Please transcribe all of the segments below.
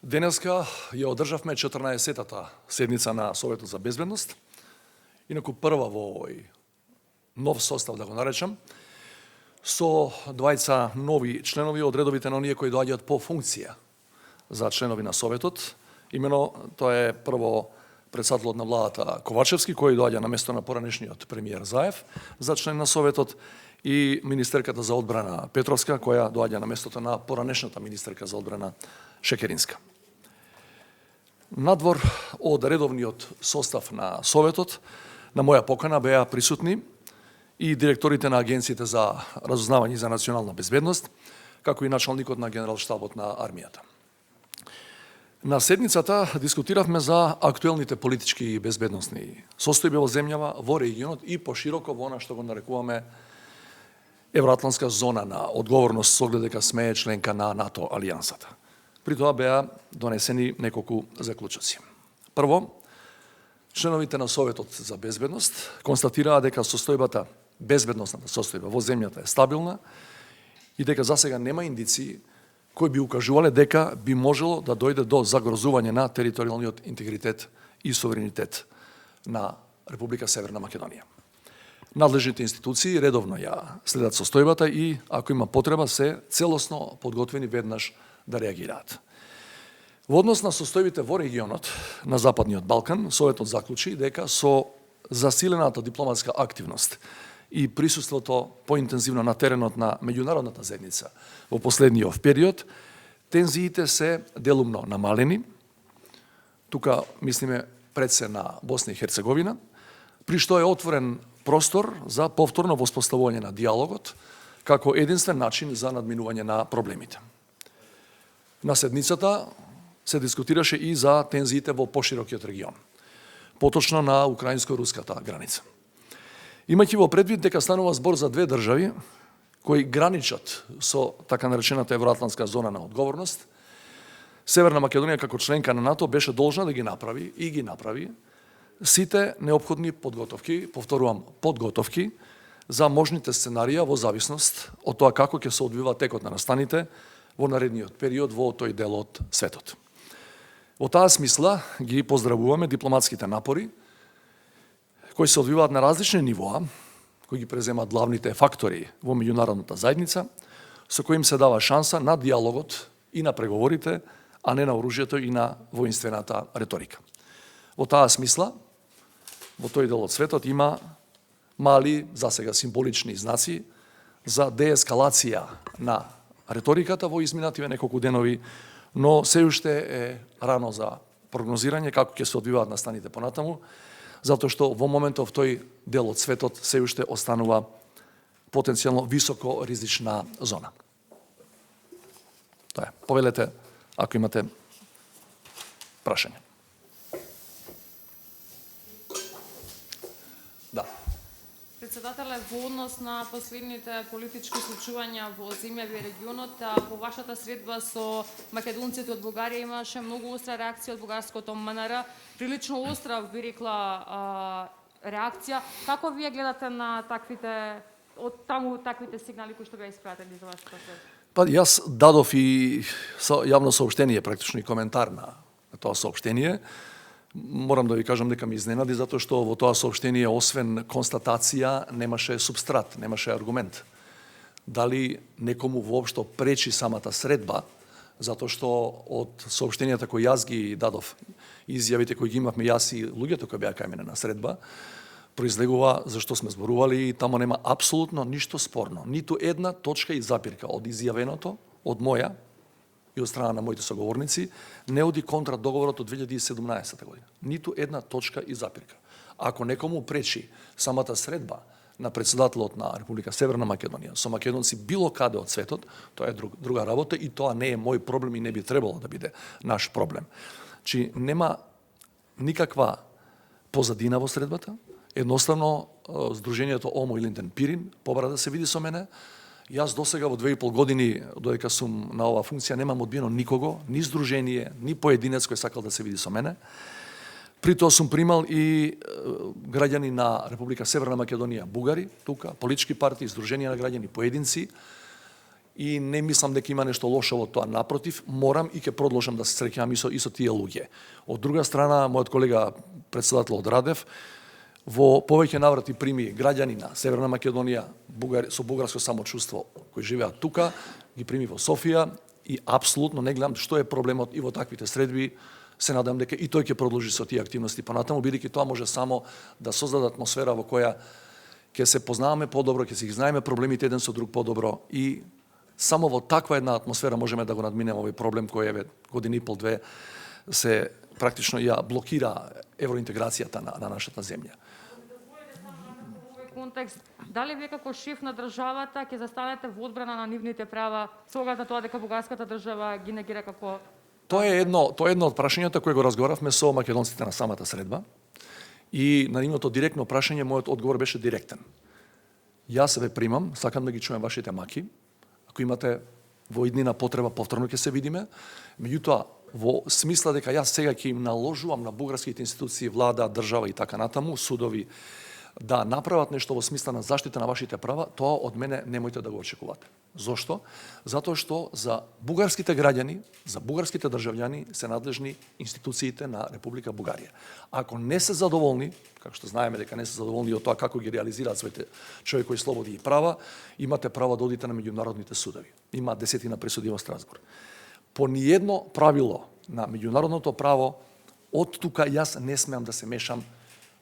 Денеска ја одржавме 14-тата седница на Советот за безбедност. Инаку прва во овој нов состав, да го наречам, со двајца нови членови од редовите на оние кои доаѓаат по функција за членови на Советот. Имено тоа е прво председателот на владата Ковачевски, кој доаѓа на место на поранешниот премиер Заев за член на Советот, и министерката за одбрана Петровска, која доаѓа на местото на поранешната министерка за одбрана Шекеринска. Надвор од редовниот состав на Советот, на моја покана беа присутни и директорите на агенциите за разузнавање за национална безбедност, како и началникот на генералштабот на армијата. На седницата дискутиравме за актуелните политички и безбедносни состојби во земјава, во регионот и пошироко во она што го нарекуваме Евроатлантска зона на одговорност, со оглед дека сме членка на НАТО алијансата. При тоа беа донесени неколку заклучоци. Прво, членовите на Советот за безбедност констатираа дека состојбата, безбедносната состојба во земјата е стабилна и дека засега нема индиции кои би укажувале дека би можело да дојде до загрозување на територијалниот интегритет и суверенитет на Република Северна Македонија. Надлежните институции редовно ја следат состојбата и, ако има потреба, се целосно подготвени веднаш да реагираат. Во однос на состојбите во регионот на Западниот Балкан, Советот заклучи дека со засилената дипломатска активност и присуството поинтензивно на теренот на меѓународната заедница во последниот период, тензиите се делумно намалени. Тука мислиме пред се на Босна и Херцеговина, при што е отворен простор за повторно воспоставување на диалогот како единствен начин за надминување на проблемите. На седницата се дискутираше и за тензиите во поширокиот регион, поточно на украинско-руската граница. Имајќи во предвид дека станува збор за две држави кои граничат со така наречената Евроатлантска зона на одговорност, Северна Македонија како членка на НАТО беше должна да ги направи и ги направи сите неопходни подготовки, повторувам, подготовки за можните сценарија во зависност од тоа како ќе се одвива текот на настаните во наредниот период во тој дел од светот. Во таа смисла ги поздравуваме дипломатските напори кои се одвиваат на различни нивоа, кои ги преземат главните фактори во меѓународната заедница, со кои им се дава шанса на диалогот и на преговорите, а не на оружјето и на воинствената реторика. Во таа смисла, во тој дел од светот има мали, засега символични знаци за деескалација на реториката во изминативе неколку денови, но се уште е рано за прогнозирање како ќе се одвиваат настаните понатаму, затоа што во моментов тој дел од светот се уште останува потенцијално високо ризична зона. Тоа е. Повелете ако имате прашања. Да. Председателе, во однос на последните политички случувања во земјави и регионот, по вашата средба со македонците од Бугарија имаше многу остра реакција од бугарското МНР, прилично остра, би рекла, реакција. Како вие гледате на таквите сигнали кои што беа испратени за вашата средба? Па јас дадов и јавно соопштение, практично и коментар на тоа соопштение. Морам да ви кажам дека ми изненади, затоа што во тоа соопштение, освен констатација, немаше субстрат, немаше аргумент. Дали некому воопшто пречи самата средба, затоа што од соопштенијата кои јас ги дадов, изјавите кои ги имавме јас и луѓето кои беа кај мене на средба, произлегува за што сме зборували и тамо нема апсолутно ништо спорно. Ниту една точка и запирка од изјавеното, од моја и од страна на моите соговорници, не оди контра договорот од 2017 година. Ниту една точка и запирка. Ако некому пречи самата средба на председателот на Република Северна Македонија со македонци било каде од светот, тоа е друга работа и тоа не е мој проблем и не би требало да биде наш проблем. Чи нема никаква позадина во средбата. Едноставно, Сдруженијето Омо Илинден Пирин побара да се види со мене. Јас досега во 2,5 години, додека сум на оваа функција, немам одбиено никого, ни здружение, ни поединец кој сакал да се види со мене. При тоа сум примал и граѓани на Република Северна Македонија, бугари, тука, политички партии, здруженија на граѓани, поединци, и не мислам дека има нешто лошо во тоа, напротив, морам и ќе продолжам да се среќавам и со тие луѓе. Од друга страна, мојот колега претседател Радев во повеќе наврати прими граѓани на Северна Македонија со бугарско самочувство кои живеат тука, ги прими во Софија и апсолутно не гледам што е проблемот и во таквите средби. Се надам дека и тој ќе продолжи со тие активности понатаму, бидејќи тоа може само да создаде атмосфера во која ќе се познаваме подобро, ќе си ги знаеме проблемите еден со друг подобро и само во таква една атмосфера можеме да го надминеме овој проблем кој еве година и пол две се практично ја блокира евроинтеграцијата на нашата земја. Во овој контекст, дали вие како шеф на државата ќе застанете во одбрана на нивните права со оглед на тоа дека бугарската држава ги негира како Тоа е едно од прашањата кои го разговаравме со македонците на самата средба и на нивното директно прашање мојот одговор беше директен. Јас ве примам, сакам да ги чуем вашите маки. Ако имате во иднина потреба, повторно ќе се видиме. Меѓутоа, во смисла дека јас сега ќе им наложувам на бугарските институции, влада, држава и така натаму, судови, да направат нешто во смисла на заштита на вашите права, тоа од мене немојте да го очекувате. Зошто? Затоа што за бугарските граѓани, за бугарските државјани се надлежни институциите на Република Бугарија. Ако не се задоволни, како што знаеме дека не се задоволни од тоа како ги реализираат своите човекови слободи и права, имате право да одите на меѓународните судови. Има десетина пресуди во Страсбург. По ниедно правило на меѓународното право, од тука јас не смеам да се мешам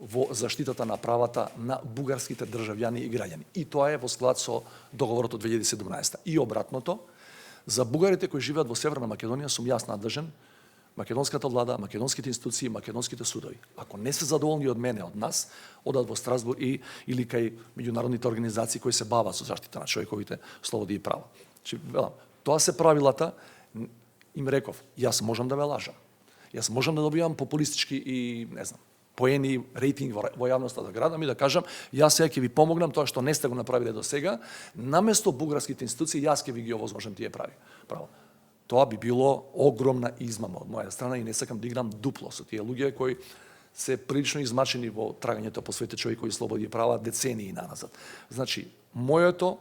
во заштитата на правата на бугарските државјани и граѓани. И тоа е во склад со договорот од 2017. И обратното, за бугарите кои живеат во Северна Македонија сум јас надлежен, македонската влада, македонските институции, македонските судови. Ако не се задоволни од мене, од нас, одат во Страсбург или кај меѓународните организации кои се бават со заштита на човековите слободи и права. Тоа се правилата, им реков, јас можам да ве лажам. Јас можам да добивам популистички и, не знам, поени, рейтинг во јавноста да градам и да кажам, јас сега ќе ви помогнам тоа што не сте го направиле до сега, наместо бугарските институции, јас ќе ви ги овозможам тие право. Тоа би било огромна измама од моја страна и не сакам да играм дупло со тие луѓе кои се прилично измачени во трагањето по своите човекови слободи и права децении наназад. Значи, моето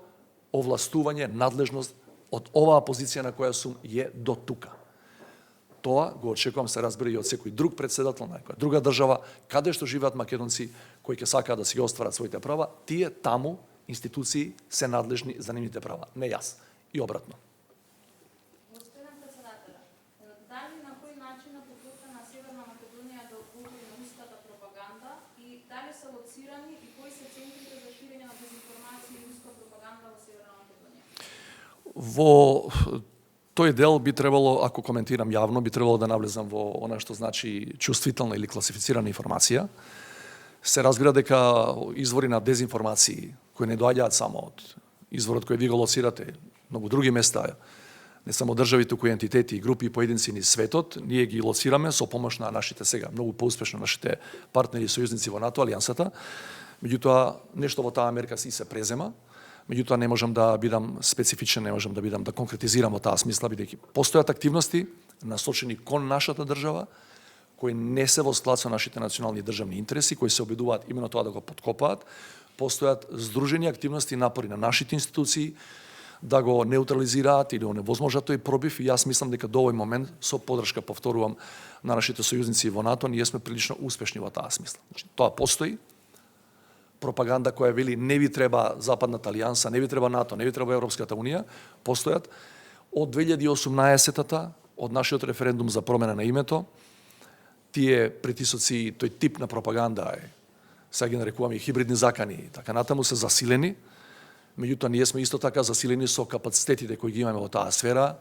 овластување, надлежност од оваа позиција на која сум е до тука. Тоа го очекувам се разбере и од секој друг претседател на некоја друга држава, каде што живеат македонци кои ќе сакаат да си ги остварат своите права, тие таму институции се надлежни за нивните права, не јас. И обратно. Господин председателя, дали на кој начин е подготвена Северна Македонија да одговори на руската пропаганда и дали се лоцирани и кои се центрите за ширење на дезинформација и руска пропаганда во Северна Македонија? Во тој дел би требало, ако коментирам јавно, би требало да навлезам во она што значи чувствителна или класифицирана информација. Се разбира дека извори на дезинформации, кои не доаѓаат само од изворот кој ви го лоцирате, многу други места, не само држави, туку и ентитети, групи и поединци низ светот, ние ги лоцираме со помош на нашите сега многу поуспешно нашите партнери и сојузници во НАТО алијансата. Меѓутоа, нешто во таа мерка си се презема. Меѓутоа не можам да бидам специфичен, не можам да конкретизирам во таа смисла, бидејќи постојат активности насочени кон нашата држава, кои не се во склад со нашите национални државни интереси, кои се обидуваат именно тоа да го поткопаат. Постојат здружени активности и напори на нашите институции да го неутрализираат или оневозможат тој пробив и јас мислам дека до овој момент со поддршка, повторувам, на нашите сојузници во НАТО, ние сме прилично успешни во таа смисла. Значи, тоа постои. Пропаганда која вели не ви треба Западната алијанса, не ви треба НАТО, не ви треба Европската унија, постојат. Од 2018-та, од нашиот референдум за промена на името, тие притисоци, тој тип на пропаганда е, сега ги нарекуваме и хибридни закани, така натаму се засилени, меѓутоа ние сме исто така засилени со капацитетите кои ги имаме во таа сфера,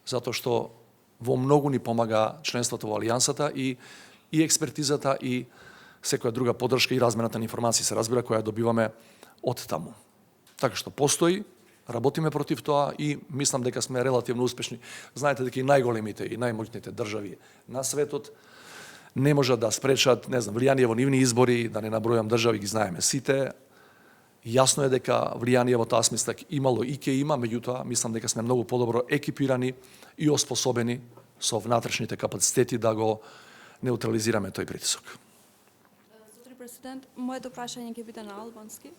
затоа што во многу ни помага членството во алијансата и експертизата и секоја друга поддршка и размената на информации се разбира која добиваме од таму. Така што постои, работиме против тоа и мислам дека сме релативно успешни. Знаете дека и најголемите и најмоќните држави на светот не можат да спречат, не знам, влијание во нивни избори, да не набројам држави, ги знаеме сите. Јасно е дека влијание во таа смисла имало и ќе има, меѓутоа мислам дека сме многу подобро екипирани и оспособени со внатрешните капацитети да го неутрализираме тој притисок. Президент, моето прашање ќе биде на албански.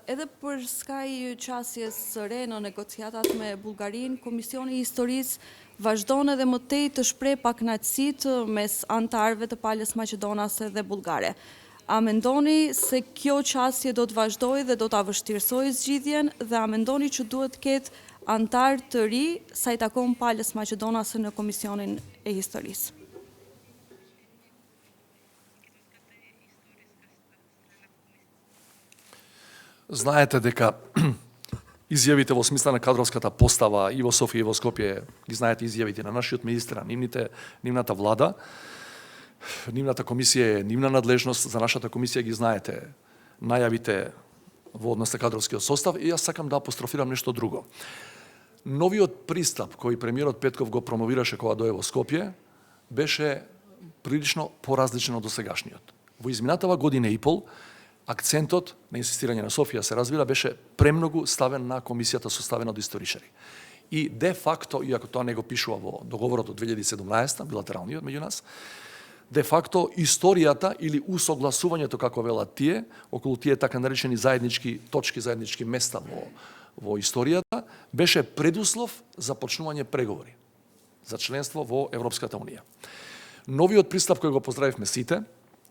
Edhe për skaj qasjes së re në negociatat me Bullgarinë, Komisioni i Historisë vazhdon edhe më tej të shpreh pakënaqësitë mes anëtarëve të palës maqedonase dhe bullgare. A mendoni se kjo qasje do të vazhdojë dhe do ta vështirësojë zgjidhjen dhe a mendoni që duhet të ketë antar të ri sa i takon palës maqedonase në Komisionin e Historisë? Знаете дека изјавите во смисла на кадровската постава и во Софија и во Скопје, ги знаете изјавите на нашиот министер, нивната влада, нивната комисија е нивна надлежност, за нашата комисија ги знаете најавите во однос на кадровскиот состав и јас сакам да апострофирам нешто друго. Новиот пристап кој премиерот Петков го промовираше кога дое во Скопје беше прилично поразличен од досегашниот. Во изминатава година и пол акцентот на инсистирање на Софија, се разбира, беше премногу ставен на комисијата составена од историчари. И де факто, иако тоа не го пишува во договорот од 2017, билатералниот меѓу нас, де факто историјата или усогласувањето, како велат тие, околу тие така наречени заеднички точки, заеднички места во историјата, беше предуслов за почнување преговори за членство во Европската унија. Новиот пристап кој го поздравивме сите,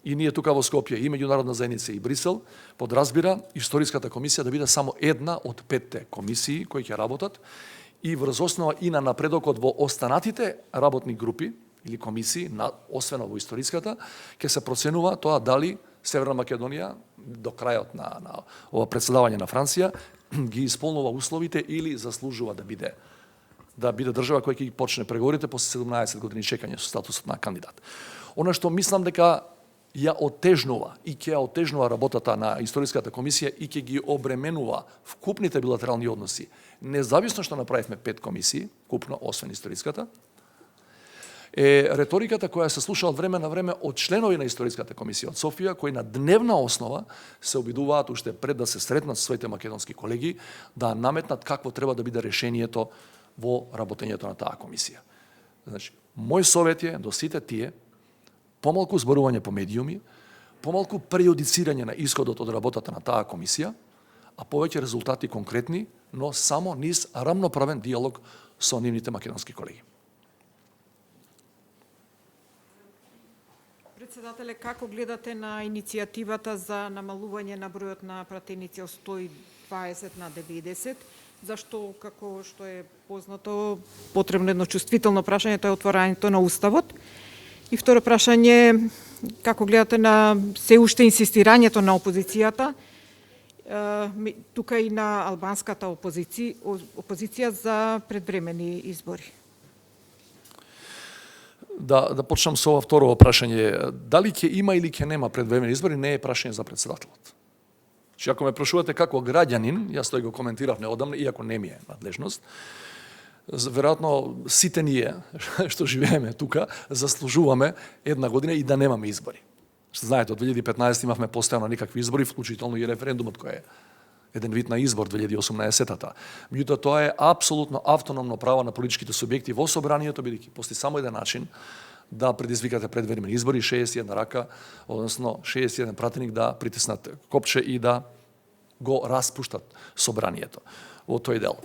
и ние тука во Скопје, и меѓународна заедница и Брисел, подразбира историската комисија да биде само една од 5 комисии кои ќе работат и врз основа и на напредокот во останатите работни групи или комисии, освен во историската, ќе се проценува тоа дали Северна Македонија до крајот на ова председавање на Франција ги исполнува условите или заслужува да биде држава која ќе ги почне преговорите после 17 години чекање со статусот на кандидат. Она што мислам дека ја отежнува и ќе ја отежнува работата на историската комисија и ќе ги обременува вкупните билатерални односи. Независно што направивме 5 комисии, купно, освен историската, е реториката која се слуша од време на време од членови на историската комисија од Софија, кои на дневна основа се обидуваат уште пред да се сретнат со своите македонски колеги, да наметнат какво треба да биде решението во работењето на таа комисија. Значи, мој совет е до сите тие помалку зборување по медиуми, помалку прејудицирање на исходот од работата на таа комисија, а повеќе резултати конкретни, но само низ рамноправен диалог со нивните македонски колеги. Председателе, како гледате на иницијативата за намалување на бројот на пратеници од 120 на 90? Зашто, како што е познато, потребно едно чувствително прашање, тоа е отворањето на Уставот. И второ прашање, како гледате на се уште инсистирањето на опозицијата, тука и на албанската опозиција за предвремени избори? Да почнам со ова второ прашање. Дали ќе има или ќе нема предвремени избори, не е прашање за председателот. Че ако ме прашувате како граѓанин, јас тој го коментирав неодамна, иако не ми е надлежност, веројатно сите ние што живееме тука заслужуваме една година и да немаме избори. Што знаете, од 2015 имавме постојано некакви избори, вклучително и референдумот кој е еден вид на избор 2018-та. Меѓутоа тоа е апсолутно автономно право на политичките субјекти во собранието, бидејќи постои само еден начин да предизвикате предвремени избори, 61 рака, односно 61 пратеник да притиснат копче и да го распуштат собранието во тој дел.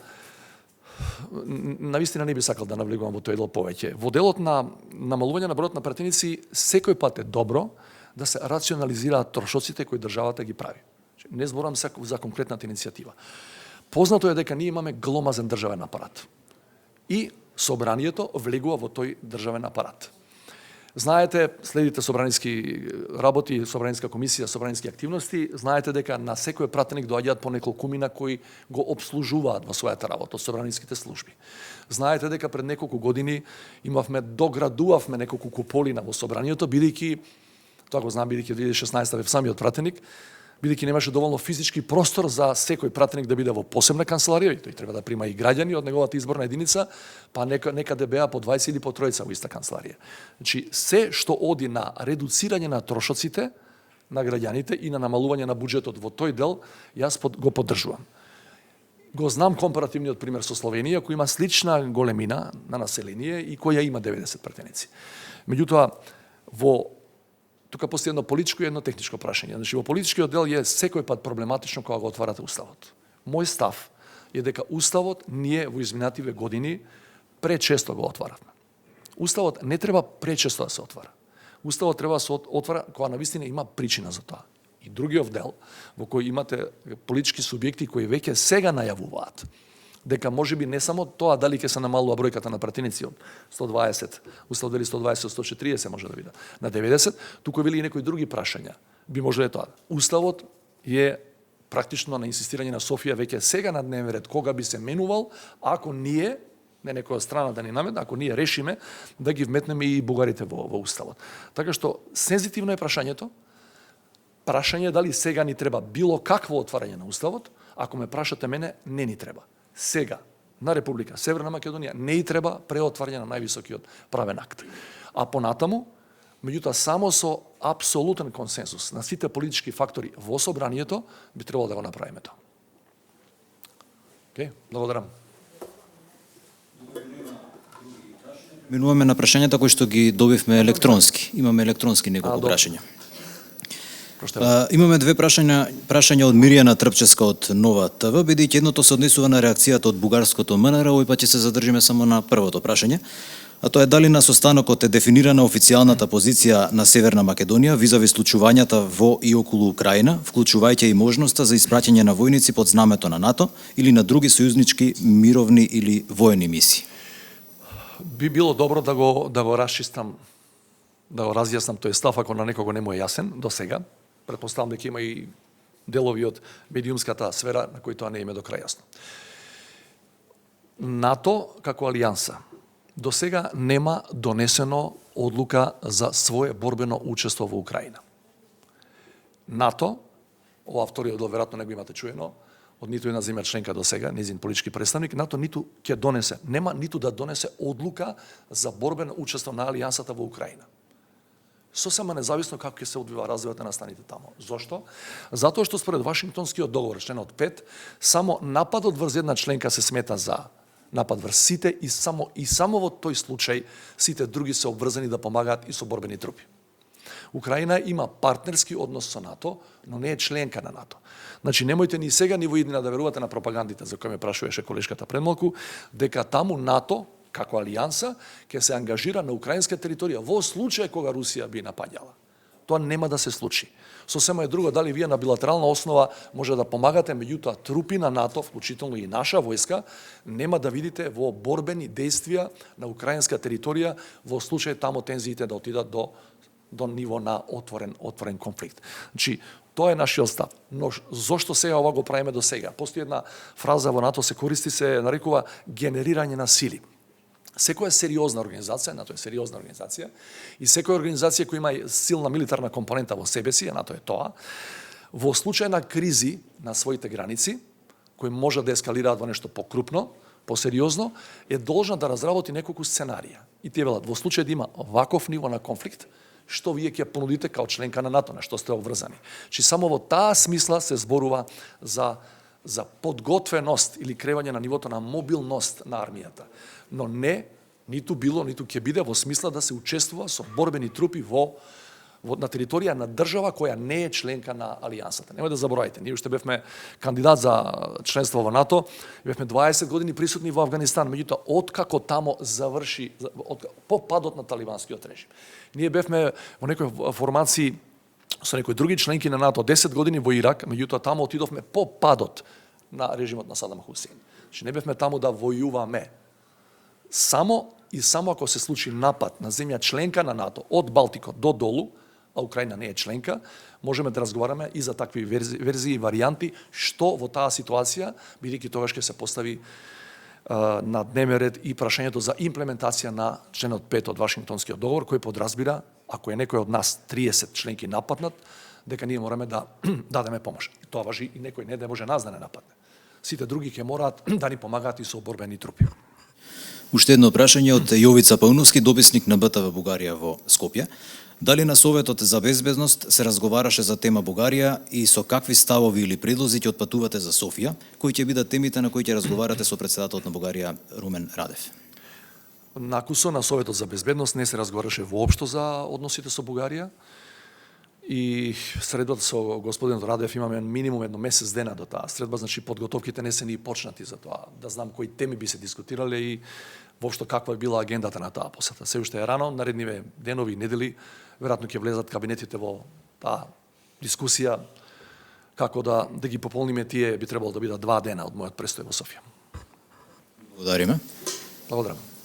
Навистина не би сакал да навлегувам во тој дел повеќе. Во делот на намалување на бројот на пратеници, секој пат е добро да се рационализираат трошоците кои државата ги прави. Не зборам за конкретната иницијатива. Познато е дека ние имаме гломазен државен апарат. И собранието влегува во тој државен апарат. Знаете, следите собраниски работи, собраниска комисија, собраниски активности, знаете дека на секој пратеник доаѓаат по неколкумина кои го обслужуваат во својата работа од собраниските служби. Знаете дека пред неколку години доградувавме неколку куполина во собранието, бидејќи, тоа го знам, бидејќи 2016 бев самиот пратеник, бидејќи немаше доволно физички простор за секој пратеник да биде во посебна канцеларија, тој треба да прима и граѓани од неговата изборна единица, па некаде беа по 20 или по 3 во иста канцеларија. Значи, се што оди на редуцирање на трошоците на граѓаните и на намалување на буџетот во тој дел, јас го поддржувам. Го знам компаративниот пример со Словенија, која има слична големина на население и која има 90 пратеници. Меѓутоа, во тука постои едно политичко и едно техничко прашање. Значи, во политичкиот дел е секој пат проблематично кога го отварате Уставот. Мој став е дека Уставот ние во изминативе години пречесто го отваравме. Уставот не треба пречесто да се отвара. Уставот треба да се отвара кога навистина има причина за тоа. И другиот дел, во кој имате политички субјекти кои веќе сега најавуваат дека можеби не само тоа дали ќе се намалува бројката на пратеници од 120, Устав вели 120 од 140 може да биде, на 90, туку вели и некои други прашања. Би може да е тоа. Уставот е практично на инсистирање на Софија веќе сега на дневен ред кога би се менувал ако ние, не некоја страна да ни наметне, ако ние решиме да ги вметнеме и бугарите во Уставот. Така што сензитивно е прашањето. Прашање дали сега ни треба било какво отварање на Уставот, ако ме прашате мене, не ни треба. Сега на Република Северна Македонија не и треба преотварање на највисокиот правен акт. А понатаму, меѓутоа само со апсолутен консенсус на сите политички фактори во собранието би требало да го направиме тоа. Океј, благодарам. Минуваме на прашањата кои што ги добивме електронски. Имаме електронски неколку прашања. Имаме две прашања од Миријана Трпческа од Нова ТВ, бидејќи едното се однесува на реакцијата од бугарското МНР, овој пат ќе се задржиме само на првото прашање. А тоа е дали на состанокот е дефинирана официјалната позиција на Северна Македонија визави случувањата во и околу Украина, вклучувајќи и можноста за испраќање на војници под знамето на НАТО или на други сојузнички мировни или воени мисии. Би било добро да го расчистам, да го разјаснам тој став ако на некого не му е јасен до сега. Претпоставам дека има и делови од медиумската сфера на кои тоа не име до крај јасно. НАТО како алијанса до сега нема донесено одлука за свое борбено учество во Украина. НАТО, ова вториот дел веројатно не го имате чуено, од ниту една земја членка до сега, незин политички представник, НАТО ниту ќе донесе, нема ниту да донесе одлука за борбено учество на алијансата во Украина. Сосема независно како ќе се одвива развојот на настаните таму. Зошто? Затоа што според Вашингтонскиот договор, членот 5, само нападот врз една членка се смета за напад врз сите и само во тој случај сите други се обврзани да помагаат и со борбени трупи. Украина има партнерски однос со НАТО, но не е членка на НАТО. Значи немојте ни сега ни во иднина да верувате на пропагандите за кои ме прашуваше колешката предмалку, дека таму НАТО како алијанса ќе се ангажира на украинска територија во случај кога Русија би напаѓала. Тоа нема да се случи. Сосема е друго дали вие на билатерална основа може да помагате, меѓутоа трупи на НАТО, вклучително и наша војска, нема да видите во борбени действија на украинска територија во случај таму тензиите да отидат до ниво на отворен конфликт. Значи, тоа е нашиот став. Но зошто сега ова го правиме до сега? Постои една фраза во НАТО се користи, се нарекува генерирање на сили. Секоја сериозна организација, НАТО е сериозна организација, и секоја организација која има силна милитарна компонента во себе си, НАТО е тоа, во случај на кризи на своите граници, кои може да ескалираат во нешто покрупно, посериозно, е должна да разработи неколку сценарија. И тие велат, во случај да има ваков ниво на конфликт, што вие ќе понудите као членка на НАТО, на што сте обврзани. Чи само во таа смисла се зборува за подготвеност или кревање на нивото на мобилност на армијата. Но не, ниту било, ниту ќе биде во смисла да се учествува со борбени трупи на територија на држава која не е членка на алијансата. Немој да заборавате, ние уште бевме кандидат за членство во НАТО, бевме 20 години присутни во Авганистан, меѓутоа откако тамо заврши по падот на талибанскиот режим. Ние бевме во некои формации со некои други членки на НАТО 10 години во Ирак, меѓутоа тамо отидовме по падот на режимот на Садам Хусеин. Значи не бевме таму да војуваме. Само ако се случи напад на земја членка на НАТО од Балтикот до долу, а Украина не е членка, можеме да разговараме и за такви верзии и варијанти, што во таа ситуација, бидејќи тогаш ќе се постави на дневен ред и прашањето за имплементација на членот 5 од Вашингтонскиот договор, кој подразбира, ако е некој од нас 30 членки нападнат, дека ние мораме да дадеме помош. И тоа важи и некој не да може нас да не нападне. Сите други ќе мораат да ни помагаат и со борбени трупи. Уште едно прашање од Јовица Пауновски, дописник на БТВ Бугарија во Скопје. Дали на Советот за безбедност се разговараше за тема Бугарија и со какви ставови или предлози ќе отпатувате за Софија, кои ќе бидат темите на кои ќе разговарате со претседателот на Бугарија Румен Радев? Накусо на Советот за безбедност не се разговараше воопшто за односите со Бугарија. и средбата со господинот Радев имаме минимум едно месец дена до таа средба, значи подготовките не се ни почнати за тоа, да знам кои теми би се дискутирале и воопшто каква била агендата на таа посета. Се уште е рано, наредниве денови, недели, веројатно ќе влезат кабинетите во таа дискусија, како да ги пополниме тие би требало да бидат 2 дена од мојот престој во Софија. Благодариме. Благодарам.